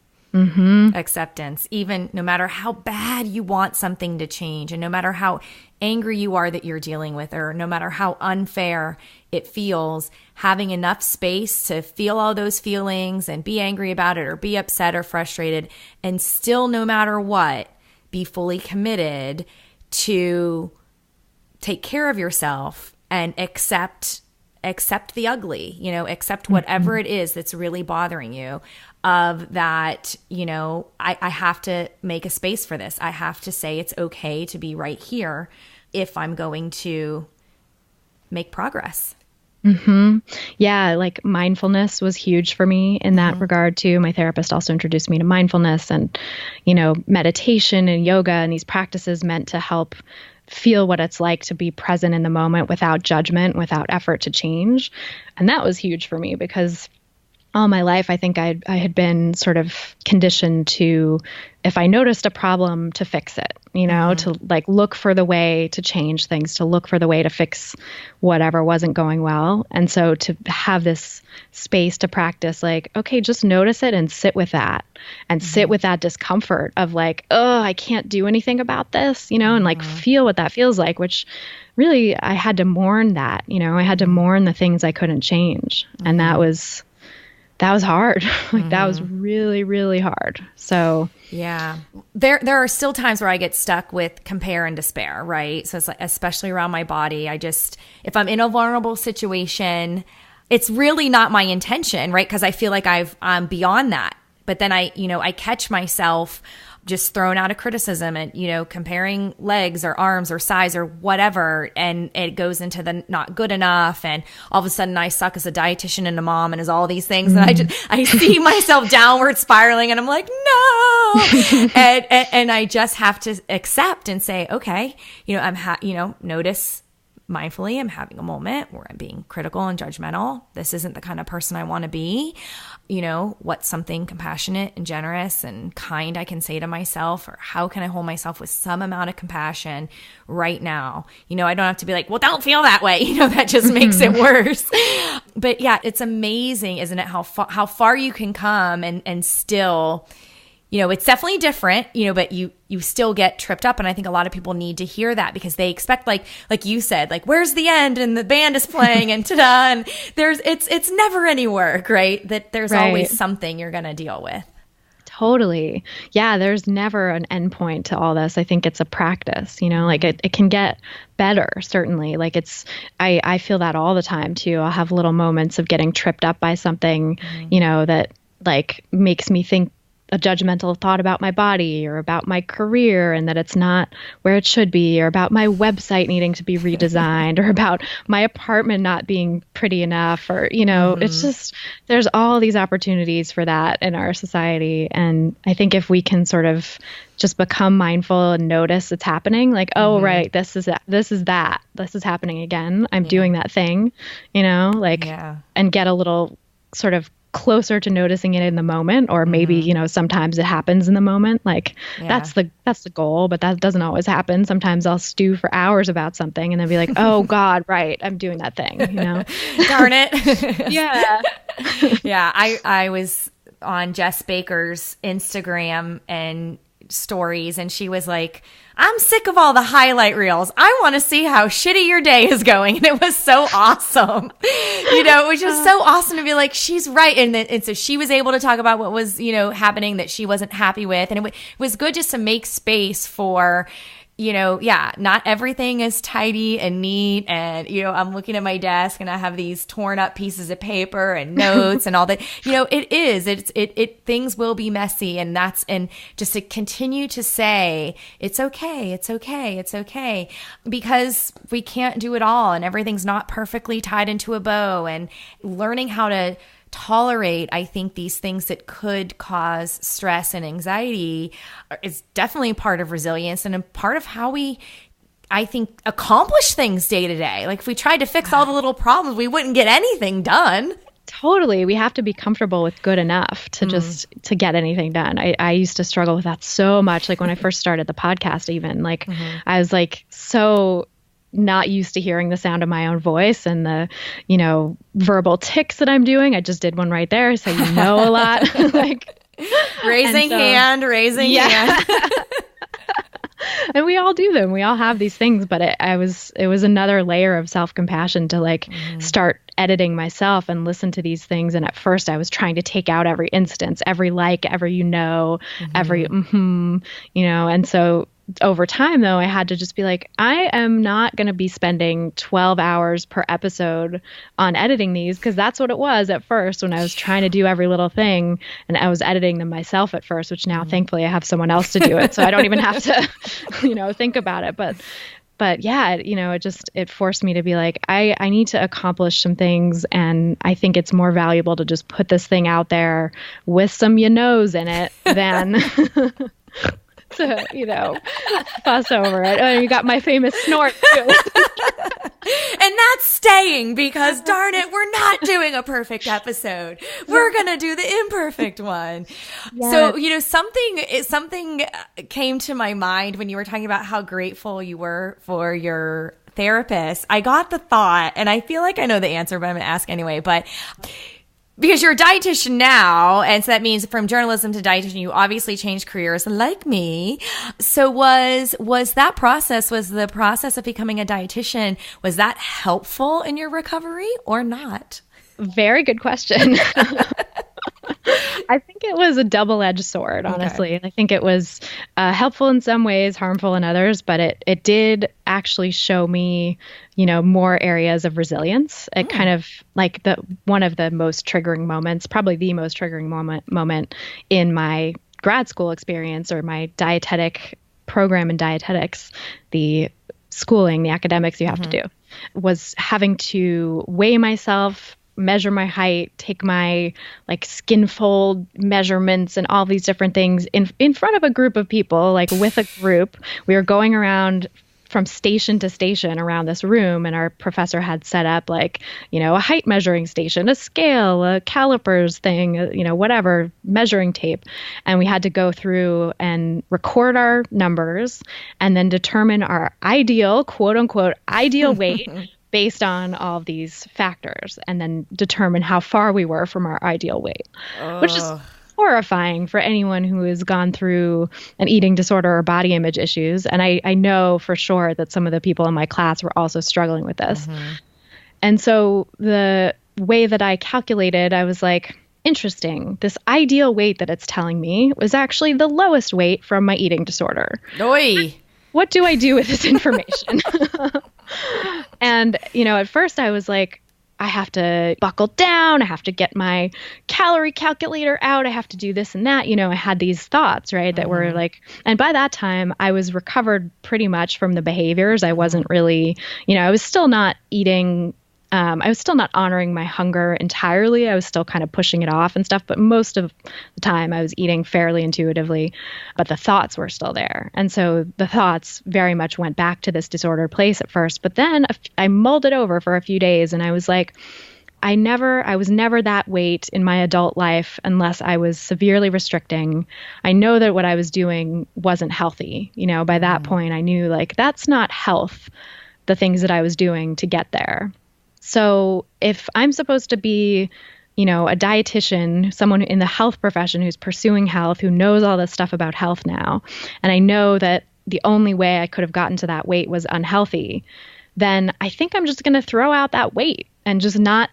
Speaker 1: Acceptance, even no matter how bad you want something to change, and no matter how angry you are that you're dealing with, or no matter how unfair it feels, having enough space to feel all those feelings and be angry about it or be upset or frustrated, and still, no matter what, be fully committed to take care of yourself and accept the ugly, you know, accept whatever it is that's really bothering you, of that, you know, I have to make a space for this. I have to say it's okay to be right here if I'm going to make progress.
Speaker 2: Yeah, like mindfulness was huge for me in that regard too. My therapist also introduced me to mindfulness and, you know, meditation and yoga, and these practices meant to help feel what it's like to be present in the moment without judgment, without effort to change. And that was huge for me because all my life, I think I had been sort of conditioned to, if I noticed a problem, to fix it, to like look for the way to change things, to look for the way to fix whatever wasn't going well. And so to have this space to practice, like, okay, just notice it and sit with that and sit with that discomfort of like, oh, I can't do anything about this, and like feel what that feels like, which really I had to mourn that, I had to mourn the things I couldn't change. And that was hard. Like that was really, really hard. So
Speaker 1: yeah, there are still times where I get stuck with compare and despair, right? So it's like, especially around my body, if I'm in a vulnerable situation, it's really not my intention, right? Because I feel like I'm beyond that. But then I catch myself just throwing out a criticism and, comparing legs or arms or size or whatever. And it goes into the not good enough. And all of a sudden I suck as a dietitian and a mom and as all these things. And I see myself downward spiraling and I'm like, no. and I just have to accept and say, okay, notice mindfully, I'm having a moment where I'm being critical and judgmental. This isn't the kind of person I want to be. What's something compassionate and generous and kind I can say to myself, or how can I hold myself with some amount of compassion right now? I don't have to be like, well, don't feel that way. That just makes it worse. But yeah, it's amazing, isn't it? How far you can come and still, it's definitely different, but you still get tripped up. And I think a lot of people need to hear that because they expect, like you said, like, where's the end? And the band is playing and ta-da. And it's never any work, right? That there's always something you're going to deal with.
Speaker 2: Totally. Yeah. There's never an end point to all this. I think it's a practice, like it can get better, certainly. Like I feel that all the time too. I'll have little moments of getting tripped up by something, that like makes me think a judgmental thought about my body or about my career and that it's not where it should be, or about my website needing to be redesigned, or about my apartment not being pretty enough, or, it's just, there's all these opportunities for that in our society. And I think if we can sort of just become mindful and notice it's happening, like, oh, right, this is happening again. I'm doing that thing, and get a little sort of closer to noticing it in the moment, or maybe, sometimes it happens in the moment. Like that's the goal, but that doesn't always happen. Sometimes I'll stew for hours about something and then be like, oh God, right, I'm doing that thing,
Speaker 1: Darn it. Yeah. Yeah. I was on Jess Baker's Instagram and stories, and she was like, I'm sick of all the highlight reels. I want to see how shitty your day is going. And it was so awesome. It was just so awesome to be like, she's right. And so she was able to talk about what was, happening that she wasn't happy with. And it was good just to make space for, not everything is tidy and neat. And, I'm looking at my desk and I have these torn up pieces of paper and notes and all that. Things will be messy, and just to continue to say, it's okay. Because we can't do it all and everything's not perfectly tied into a bow, and learning how to tolerate, I think, these things that could cause stress and anxiety is definitely part of resilience and a part of how we, I think, accomplish things day to day. Like if we tried to fix all the little problems, we wouldn't get anything done.
Speaker 2: Totally. We have to be comfortable with good enough to just to get anything done. I used to struggle with that so much. Like when I first started the podcast, even like I was like so not used to hearing the sound of my own voice and the, verbal tics that I'm doing. I just did one right there. So a lot. Like
Speaker 1: raising hand.
Speaker 2: And we all do them. We all have these things, but it was another layer of self-compassion to like start editing myself and listen to these things. And at first I was trying to take out every instance, every every, every, and so over time, though, I had to just be like, I am not going to be spending 12 hours per episode on editing these, because that's what it was at first when I was trying to do every little thing, and I was editing them myself at first, which now thankfully I have someone else to do it. So I don't even have to, think about it. But yeah, it forced me to be like, I need to accomplish some things. And I think it's more valuable to just put this thing out there with some in it than to, fuss over it. Oh, you got my famous snort too.
Speaker 1: And that's staying because, darn it, we're not doing a perfect episode. We're going to do the imperfect one. Yes. So, something came to my mind when you were talking about how grateful you were for your therapist. I got the thought, and I feel like I know the answer, but I'm going to ask anyway, but because you're a dietitian now, and so that means from journalism to dietitian, you obviously changed careers like me. So was the process of becoming a dietitian, was that helpful in your recovery or not?
Speaker 2: Very good question. I think it was a double-edged sword, honestly. Okay. I think it was helpful in some ways, harmful in others, but it did actually show me, more areas of resilience. It kind of like one of the most triggering moments, probably the most triggering moment in my grad school experience or my dietetic program in dietetics, the schooling, the academics you have to do, was having to weigh myself, measure my height, take my skin fold measurements and all these different things in front of a group of people, with a group. We were going around from station to station around this room, and our professor had set up a height measuring station, a scale, a calipers thing, whatever, measuring tape. And we had to go through and record our numbers and then determine our ideal, quote unquote, ideal weight based on all of these factors, and then determine how far we were from our ideal weight, which is horrifying for anyone who has gone through an eating disorder or body image issues. And I know for sure that some of the people in my class were also struggling with this. And so the way that I calculated, I was like, interesting, this ideal weight that it's telling me was actually the lowest weight from my eating disorder.
Speaker 1: Oy.
Speaker 2: What do I do with this information? And, at first I was like, I have to buckle down. I have to get my calorie calculator out. I have to do this and that. I had these thoughts, right, that were and by that time I was recovered pretty much from the behaviors. I wasn't really, I was still not eating. I was still not honoring my hunger entirely. I was still kind of pushing it off and stuff, but most of the time I was eating fairly intuitively, but the thoughts were still there. And so the thoughts very much went back to this disordered place at first, but then I mulled it over for a few days and I was like, I was never that weight in my adult life unless I was severely restricting. I know that what I was doing wasn't healthy. By that point I knew that's not health, the things that I was doing to get there. So if I'm supposed to be, a dietitian, someone in the health profession who's pursuing health, who knows all this stuff about health now, and I know that the only way I could have gotten to that weight was unhealthy, then I think I'm just going to throw out that weight and just not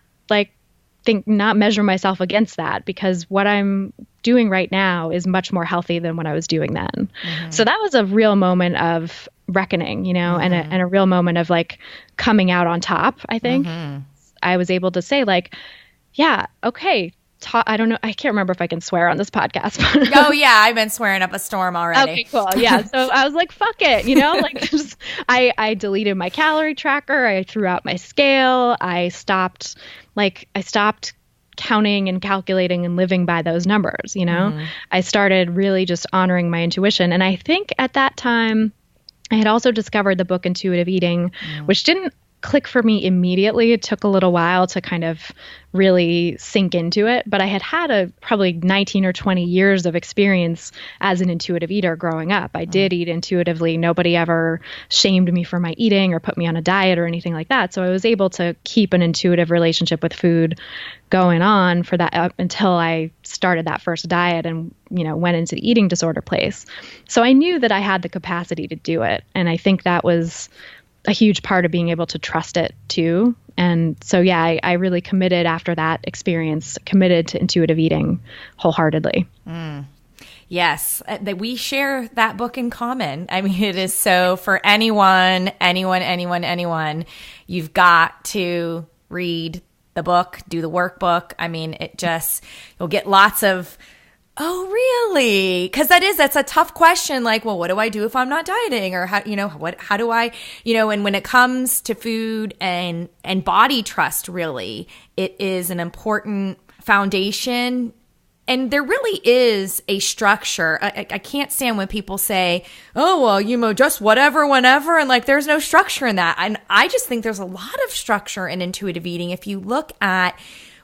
Speaker 2: measure myself against that, because what I'm doing right now is much more healthy than what I was doing then. So that was a real moment of reckoning, and a real moment of coming out on top, I think. I was able to say yeah, okay. I don't know. I can't remember if I can swear on this podcast.
Speaker 1: Oh yeah. I've been swearing up a storm already.
Speaker 2: Okay, cool. Yeah. So I was like, fuck it. I deleted my calorie tracker. I threw out my scale. I stopped counting and calculating and living by those numbers. I started really just honoring my intuition. And I think at that time I had also discovered the book Intuitive Eating, which didn't click for me immediately. It took a little while to kind of really sink into it, but I had probably 19 or 20 years of experience as an intuitive eater growing up. I did eat intuitively. Nobody ever shamed me for my eating or put me on a diet or anything like that. So I was able to keep an intuitive relationship with food going on for that up until I started that first diet and, went into the eating disorder place. So I knew that I had the capacity to do it. And I think that was a huge part of being able to trust it too. And so, yeah, I really committed after that experience, committed to intuitive eating wholeheartedly.
Speaker 1: Yes, we share that book in common. I mean, it is so for anyone, you've got to read the book, do the workbook. I mean, you'll get lots of, oh, really? Because that's a tough question. Well, what do I do if I'm not dieting? Or how do I, and when it comes to food and body trust, really, it is an important foundation And there really is a structure. I can't stand when people say, oh, well, just whatever, whenever. And like, there's no structure in that. And I just think there's a lot of structure in intuitive eating. If you look at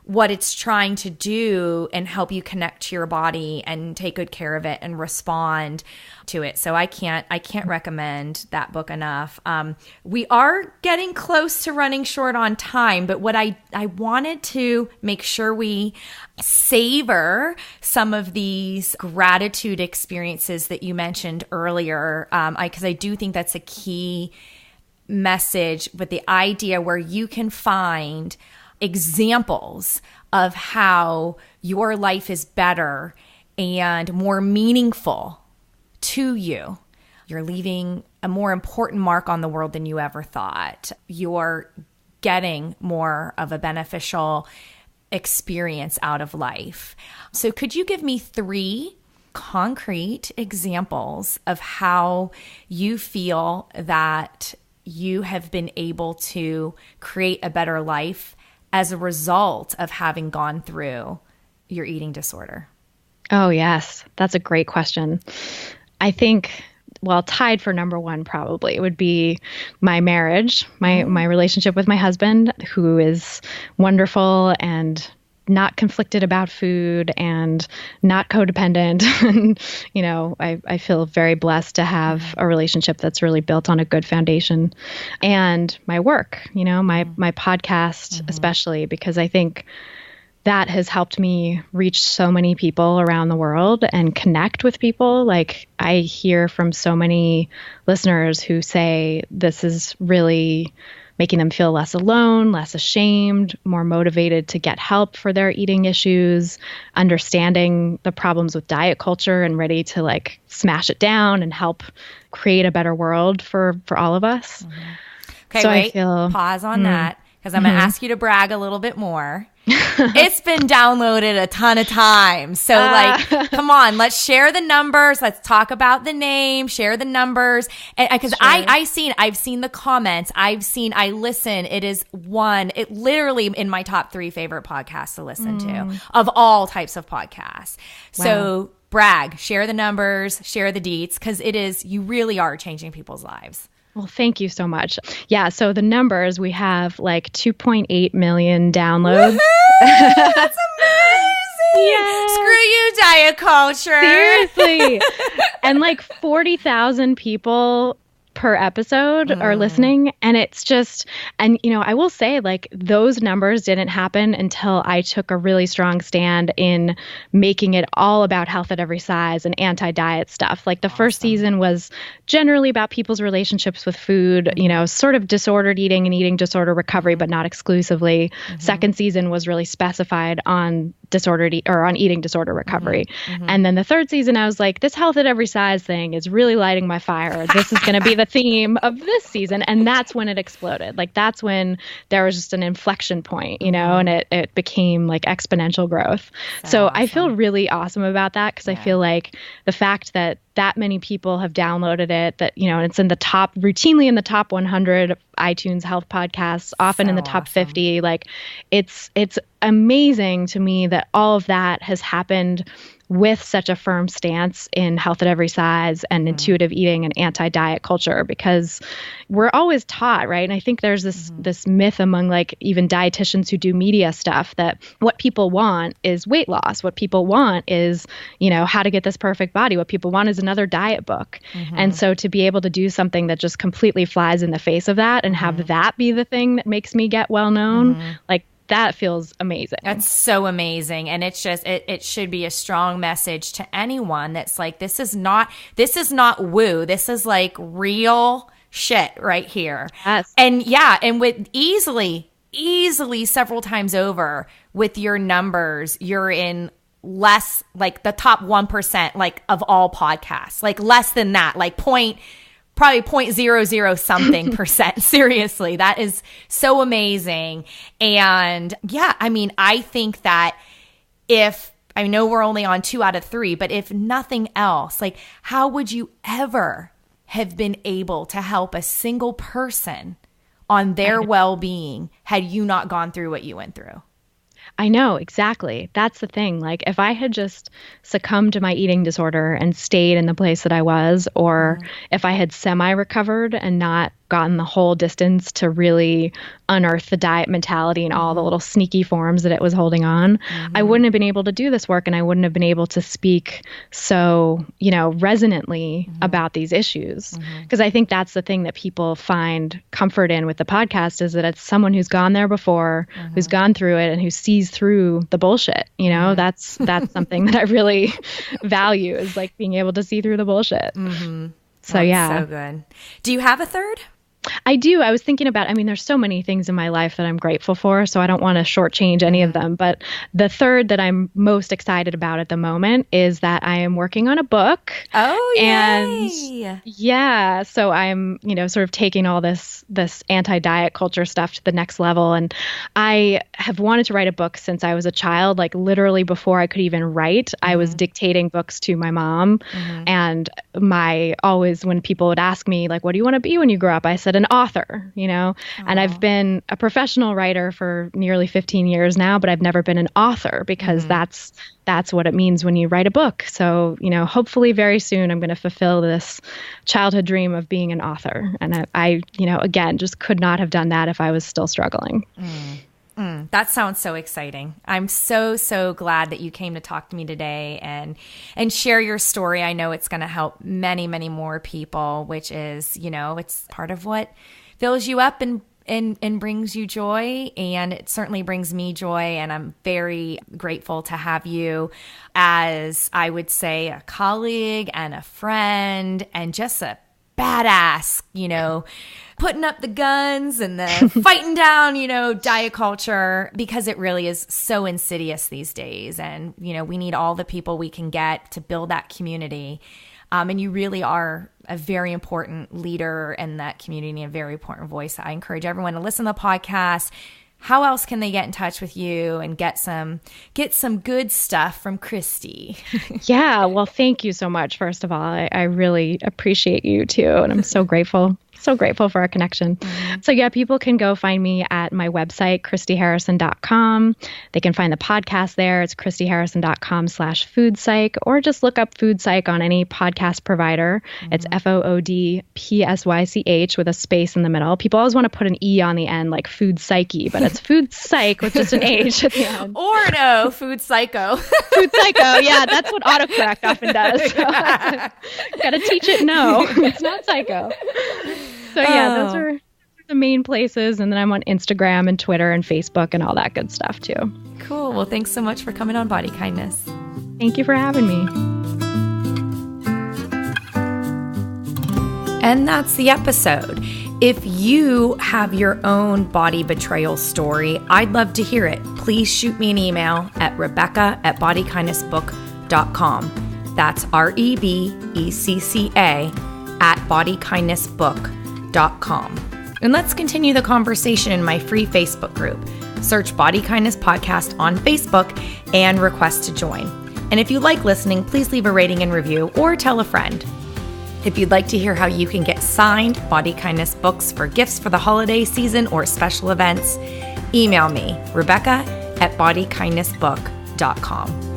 Speaker 1: what it's trying to do and help you connect to your body and take good care of it and respond to it. So I can't recommend that book enough. We are getting close to running short on time, but what I wanted to make sure we savor some of these gratitude experiences that you mentioned earlier, because I do think that's a key message with the idea where you can find examples of how your life is better and more meaningful to you. You're leaving a more important mark on the world than you ever thought. You're getting more of a beneficial experience out of life. So could you give me 3 concrete examples of how you feel that you have been able to create a better life as a result of having gone through your eating disorder?
Speaker 2: Oh, yes. That's a great question. I think, well, tied for number 1 probably would be my marriage, my relationship with my husband, who is wonderful and not conflicted about food and not codependent. And, I feel very blessed to have a relationship that's really built on a good foundation. And my work, my podcast, especially, because I think that has helped me reach so many people around the world and connect with people. Like, I hear from so many listeners who say this is really making them feel less alone, less ashamed, more motivated to get help for their eating issues, understanding the problems with diet culture and ready to like smash it down and help create a better world for all of us.
Speaker 1: Okay, so wait, pause on that, because I'm going to ask you to brag a little bit more. It's been downloaded a ton of times. So come on, let's share the numbers. Let's talk about the name, share the numbers. And because sure. I've seen the comments. I listen. It literally in my top 3 favorite podcasts to listen to of all types of podcasts. Wow. So brag, share the numbers, share the deets, because you really are changing people's lives.
Speaker 2: Well, thank you so much. Yeah, so the numbers, we have like 2.8 million downloads.
Speaker 1: That's amazing! Yeah. Screw you, diet culture.
Speaker 2: Seriously. And like 40,000 people per episode are listening. And it's just, and I will say, like, those numbers didn't happen until I took a really strong stand in making it all about health at every size and anti-diet stuff. Like, the first season was generally about people's relationships with food, sort of disordered eating and eating disorder recovery, but not exclusively. Second season was really specified on on eating disorder recovery. And then the third season, I was like, this health at every size thing is really lighting my fire. This is going to be the theme of this season. And that's when it exploded. Like, that's when there was just an inflection point, and it became like exponential growth. So awesome. I feel really awesome about that, because I feel like the fact that many people have downloaded it, that, it's in the routinely in the top 100 iTunes health podcasts, often in the top 50. Like, it's amazing to me that all of that has happened with such a firm stance in health at every size and intuitive eating and anti-diet culture, because we're always taught, right? And I think there's this myth among like even dietitians who do media stuff that what people want is weight loss. What people want is, how to get this perfect body. What people want is another diet book. And so to be able to do something that just completely flies in the face of that and have that be the thing that makes me get well known, like, that feels amazing.
Speaker 1: That's so amazing. And it's just, it should be a strong message to anyone that's like, this is not woo. This is like real shit right here.
Speaker 2: Yes.
Speaker 1: And and with easily several times over with your numbers, you're in less, like the top 1%, like of all podcasts, like less than that, like probably 0.00 something percent. Seriously, that is so amazing. And I think that I know we're only on 2 out of 3, but if nothing else, like, how would you ever have been able to help a single person on their well-being had you not gone through what you went through?
Speaker 2: I know, exactly. That's the thing. Like if I had just succumbed to my eating disorder and stayed in the place that I was, or if I had semi-recovered and not gotten the whole distance to really unearth the diet mentality and all the little sneaky forms that it was holding on, I wouldn't have been able to do this work, and I wouldn't have been able to speak so, resonantly about these issues. Because I think that's the thing that people find comfort in with the podcast, is that it's someone who's gone there before, who's gone through it, and who sees through the bullshit. That's something that I really value, is like being able to see through the bullshit. So yeah.
Speaker 1: So good. Do you have a third?
Speaker 2: I do. I was thinking about, there's so many things in my life that I'm grateful for, so I don't want to shortchange any of them. But the third that I'm most excited about at the moment is that I am working on a book.
Speaker 1: Oh, yay.
Speaker 2: And yeah, so I'm, sort of taking all this anti-diet culture stuff to the next level. And I have wanted to write a book since I was a child, like literally before I could even write. I was dictating books to my mom. And when people would ask me, like, what do you want to be when you grow up? I said, an author, and I've been a professional writer for nearly 15 years now, but I've never been an author, because that's what it means when you write a book. So, hopefully very soon I'm going to fulfill this childhood dream of being an author. And I again, just could not have done that if I was still struggling.
Speaker 1: That sounds so exciting. I'm so glad that you came to talk to me today and share your story. I know it's going to help many, many more people, which is, it's part of what fills you up and brings you joy. And it certainly brings me joy. And I'm very grateful to have you as, I would say, a colleague and a friend and just a badass, putting up the guns and the fighting down, diet culture, because it really is so insidious these days. And, we need all the people we can get to build that community. And you really are a very important leader in that community, a very important voice. I encourage everyone to listen to the podcast. How else can they get in touch with you and get some good stuff from Christy?
Speaker 2: Yeah, well, thank you so much. First of all, I really appreciate you too, and I'm so grateful. So grateful for our connection. So yeah, people can go find me at my website, christyharrison.com. They can find the podcast there. It's christyharrison.com/food psych, or just look up Food Psych on any podcast provider. It's FOODPSYCH with a space in the middle. People always want to put an E on the end, like Food Psyche, but it's Food Psych with just an H at the end.
Speaker 1: Or no, Food Psycho.
Speaker 2: Food Psycho, yeah, that's what autocorrect often does. So, gotta teach it no, it's not psycho. So yeah, those are the main places. And then I'm on Instagram and Twitter and Facebook and all that good stuff too.
Speaker 1: Cool. Well, thanks so much for coming on Body Kindness.
Speaker 2: Thank you for having me.
Speaker 1: And that's the episode. If you have your own body betrayal story, I'd love to hear it. Please shoot me an email at rebecca@bodykindnessbook.com. That's REBECCA@bodykindnessbook.com. And let's continue the conversation in my free Facebook group. Search Body Kindness Podcast on Facebook and request to join. And if you like listening, please leave a rating and review or tell a friend. If you'd like to hear how you can get signed Body Kindness books for gifts for the holiday season or special events, email me, Rebecca@bodykindnessbook.com.